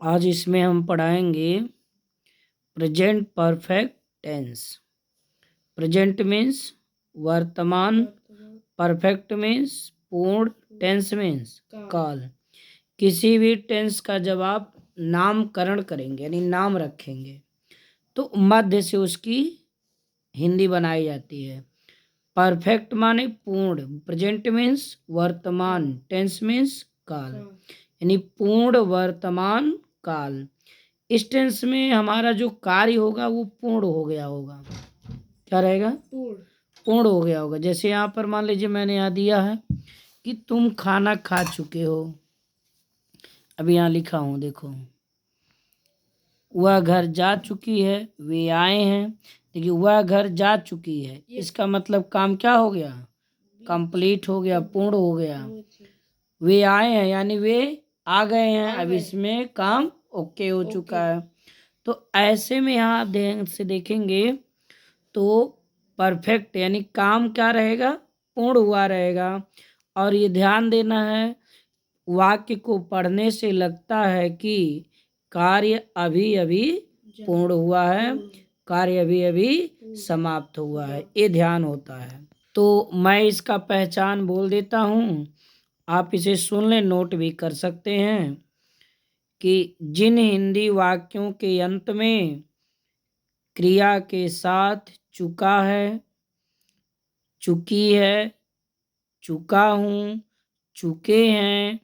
आज इसमें हम पढ़ाएंगे present perfect tense. Present means वर्तमान, परफेक्ट मीन्स पूर्ण, टेंस मीन्स काल। किसी भी टेंस का जब आप नामकरण करेंगे यानी नाम रखेंगे तो मध्य से उसकी हिंदी बनाई जाती है। परफेक्ट माने पूर्ण, प्रेजेंट मीन्स वर्तमान, टेंस मीन्स काल, यानी पूर्ण वर्तमान काल। इस टेंस में हमारा जो कार्य होगा वो पूर्ण हो गया होगा। क्या रहेगा? पूर्ण हो गया होगा। जैसे यहाँ पर मान लीजिए मैंने यहाँ दिया है कि तुम खाना खा चुके हो। अभी यहाँ लिखा हूँ, देखो, वह घर जा चुकी है, वे आए हैं। देखिए वह घर जा चुकी है, इसका मतलब काम क्या हो गया? कंप्लीट हो गया, पूर्ण हो गया। वे आए हैं यानी वे आ गए हैं, अब इसमें काम ओके हो चुका है। तो ऐसे में यहाँ ध्यान से देखेंगे तो परफेक्ट यानी काम क्या रहेगा? पूर्ण हुआ रहेगा। और ये ध्यान देना है, वाक्य को पढ़ने से लगता है कि कार्य अभी अभी पूर्ण हुआ है, कार्य अभी अभी समाप्त हुआ है, ये ध्यान होता है। तो मैं इसका पहचान बोल देता हूँ, आप इसे सुन लें, नोट भी कर सकते हैं कि जिन हिंदी वाक्यों के अंत में क्रिया के साथ चुका है, चुकी है, चुका हूँ, चुके हैं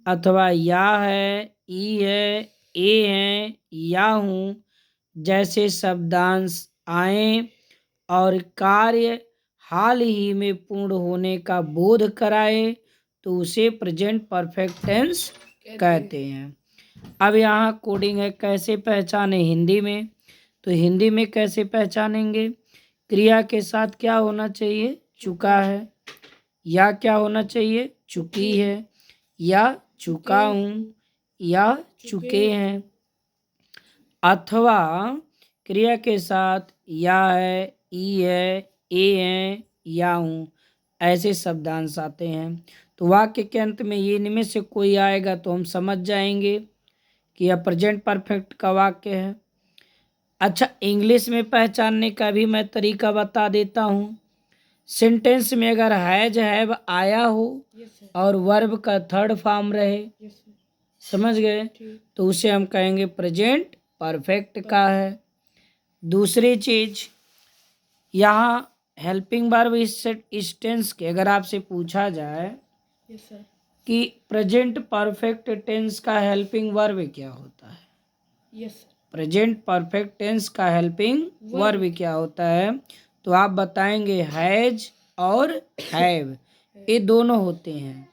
अथवा या है, ई है, ए हैं, या हूँ जैसे शब्दांश आए और कार्य हाल ही में पूर्ण होने का बोध कराए तो उसे प्रेजेंट परफेक्ट टेंस कहते हैं। अब यहाँ कोडिंग है, कैसे पहचाने हिंदी में? तो हिंदी में कैसे पहचानेंगे? क्रिया के साथ क्या होना चाहिए? चुका है। या क्या होना चाहिए? चुकी है, या चुका हूँ, या चुके हैं। अथवा क्रिया के साथ या है, ई है, ए हैं, या हूँ ऐसे शब्दांश आते हैं। तो वाक्य के अंत में ये इनमें से कोई आएगा तो हम समझ जाएंगे कि यह प्रेजेंट परफेक्ट का वाक्य है। अच्छा, इंग्लिश में पहचानने का भी मैं तरीका बता देता हूँ। सेंटेंस में अगर हैज हैव आया हो और वर्ब का थर्ड फॉर्म रहे, समझ गए, तो उसे हम कहेंगे प्रेजेंट परफेक्ट का है। दूसरी चीज, यहाँ हेल्पिंग वर्ब इस टेंस के अगर आपसे पूछा जाए कि प्रेजेंट परफेक्ट टेंस का हेल्पिंग वर्ब क्या होता है, प्रेजेंट परफेक्ट टेंस का हेल्पिंग वर्ब क्या होता है, तो आप बताएंगे हैज और हैव, ये दोनों होते हैं।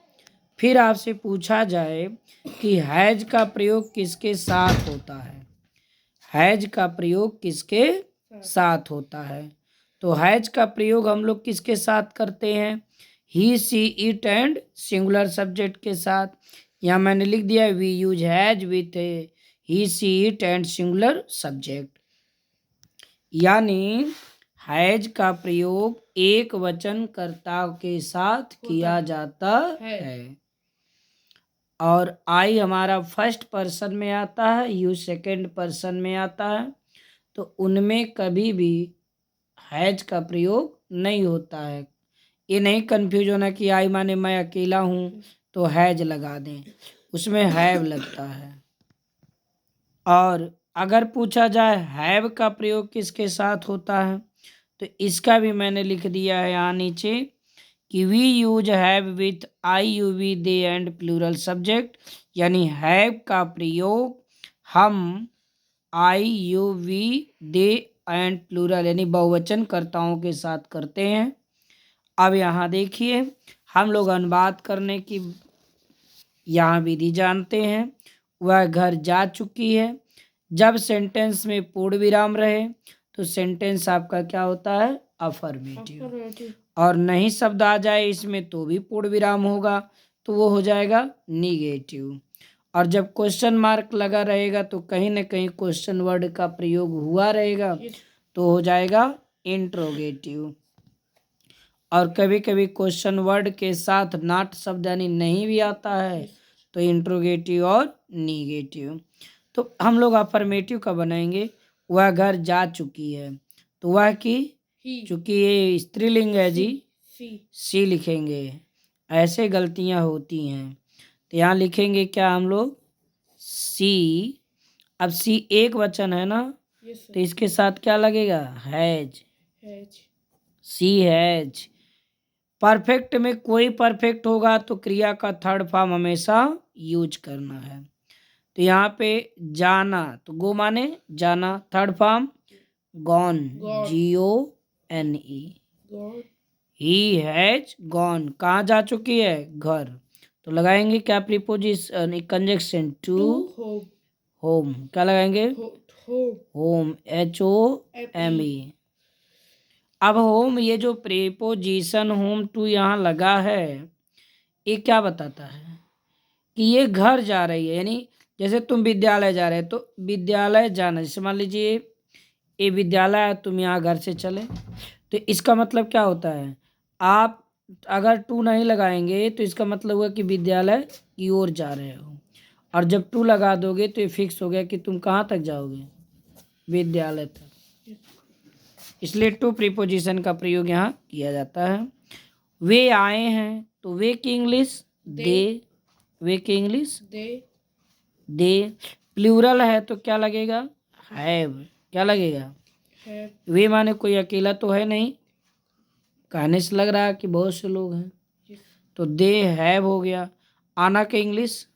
फिर आपसे पूछा जाए कि हैज का प्रयोग किसके साथ होता है, हैज का प्रयोग किसके साथ होता है, तो हैज का प्रयोग हम लोग किसके साथ करते हैं? He, she, it and singular subject के साथ। यहाँ मैंने लिख दिया we use has with he, she, it and singular subject. यानी हैज का प्रयोग एक वचन कर्ता के साथ किया जाता है। और आई हमारा फर्स्ट पर्सन में आता है, यू सेकंड पर्सन में आता है, तो उनमें कभी भी हैज का प्रयोग नहीं होता है। ये नहीं कंफ्यूज होना कि आई माने मैं अकेला हूँ तो हैज लगा दें, उसमें हैव लगता है। और अगर पूछा जाए हैव का प्रयोग किसके साथ होता है, तो इसका भी मैंने लिख दिया है यहाँ नीचे कि we use have with I, you, we, they and plural subject. यानी हैव का प्रयोग हम I, you, we, they and plural यानी बहुवचन कर्ताओं के साथ करते हैं। अब यहाँ देखिए, हम लोग अनुवाद करने की यहाँ विधि जानते हैं। वह घर जा चुकी है, जब सेंटेंस में पूर्ण विराम रहे तो सेंटेंस आपका क्या होता है? अफर्मेटिव। और नहीं शब्द आ जाए इसमें तो भी पूर्ण विराम होगा, तो वो हो जाएगा निगेटिव। और जब क्वेश्चन मार्क लगा रहेगा तो कहीं ना कहीं क्वेश्चन वर्ड का प्रयोग हुआ रहेगा, तो हो जाएगा इंट्रोगेटिव। और कभी कभी क्वेश्चन वर्ड के साथ नॉट शब्द यानी नहीं भी आता है, तो तो इंट्रोगेटिव और निगेटिव। तो हम लोग अफर्मेटिव का बनाएंगे, वह घर जा चुकी है, तो वह की चूंकि ये स्त्रीलिंग है जी, सी लिखेंगे। ऐसे गलतियां होती हैं, तो यहाँ लिखेंगे क्या हम लोग, सी। अब सी एक वचन है ना, तो इसके साथ क्या लगेगा, हैज। C has. परफेक्ट में कोई परफेक्ट होगा तो क्रिया का थर्ड फॉर्म हमेशा यूज करना है। तो यहाँ पे जाना, तो गो माने जाना, third form gone, GONE। He has gone, कहाँ जा चुकी है, घर। तो लगाएंगे क्या प्रीपोजिशन, कंजक्शन टू होम। क्या लगाएंगे, होम, HOME। अब होम, ये जो प्रीपोजिशन होम टू यहाँ लगा है, ये क्या बताता है कि ये घर जा रही है। यानी जैसे तुम विद्यालय जा रहे हो, तो विद्यालय जाना, जैसे मान लीजिए ये विद्यालय है, तुम यहाँ घर से चले, तो इसका मतलब क्या होता है, आप अगर टू नहीं लगाएंगे तो इसका मतलब हुआ कि विद्यालय की ओर जा रहे हो, और जब टू लगा दोगे तो ये फिक्स हो गया कि तुम कहाँ तक जाओगे, विद्यालय तक। इसलिए टू प्रीपोजिशन का प्रयोग यहाँ किया जाता है। वे आए हैं, तो वे की इंग्लिश दे, वे की इंग्लिश दे। प्लूरल है तो क्या लगेगा, हैव। क्या लगेगा, वे माने कोई अकेला तो है नहीं, कहने से लग रहा है कि बहुत से लोग हैं, तो दे हैव हो गया। आना के इंग्लिश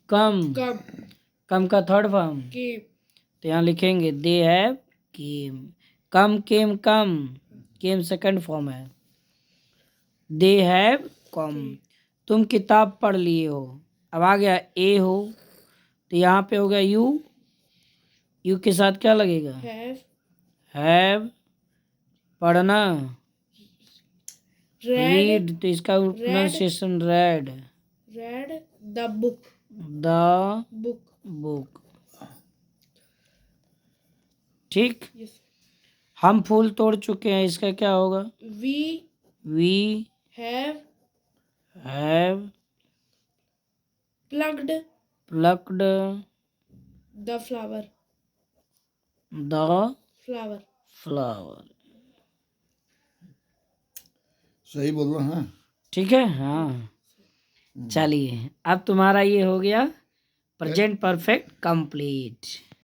कम, कम का थर्ड फॉर्म, तो यहाँ लिखेंगे they have came. Come came, come came second form है, दे हैव कम। तुम किताब पढ़ लिए हो, अब आ गया ए हो, तो यहाँ पे हो गया यू, यू के साथ क्या लगेगा, हैव। पढ़ना, रीड, तो इसका प्रोनाउंसिएशन रेड, द बुक। ठीक। हम फूल तोड़ चुके हैं, इसका क्या होगा, we have plucked the flower। सही बोल रहा है। ठीक है, हाँ। चलिए, अब तुम्हारा ये हो गया प्रेजेंट परफेक्ट कंप्लीट।